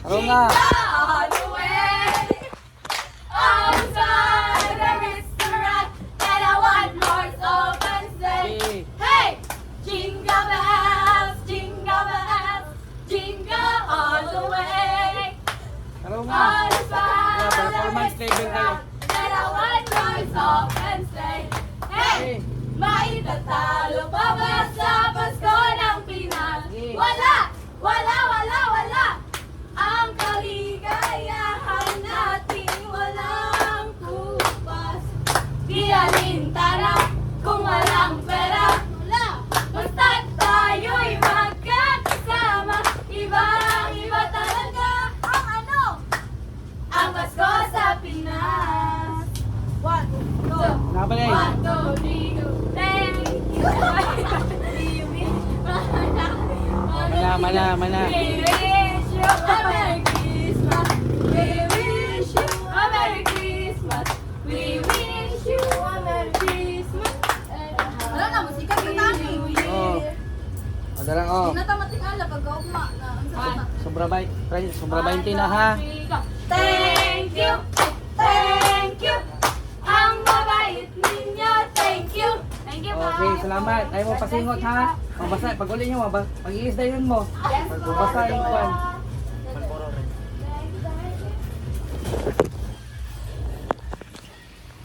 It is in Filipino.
Ano nga? All the way outside the restaurant, and I want more soap and say, hey, jingle bells, jingle all the way. Ano nga? Outside the Performance level kayo. restaurant, and I want more soap and say, hey, maitatalo pa ba sa Pasko ng Pinas? Wala! Wala! Wala! Wala! Ang kaligayahan natin walang kupas. Di alintana kung walang pera. Basta't tayo'y magkakasama. Ibang-iba talaga ang ano? Ang Pasko sa Pinas. 1, 2, Nabalay. 1, 2, 3, 2. Thank you. Mana. We wish you a Merry Christmas. We wish you a Merry Christmas. We wish you a Merry Christmas. Wala na, musika ka tani. Oh. O, darang oh. Natamating ala pag ugma na. Ang sakit na. Sobra 20 na ha. Thank you. Thank you. Ang mabait ninyo. Thank you. Thank you, Okay, salamat. Ayaw mo pasingot ha. Mabasa, pag uli nyo, mag-iis dayon mo. Yes, Magbabasa yung kwan. Lord.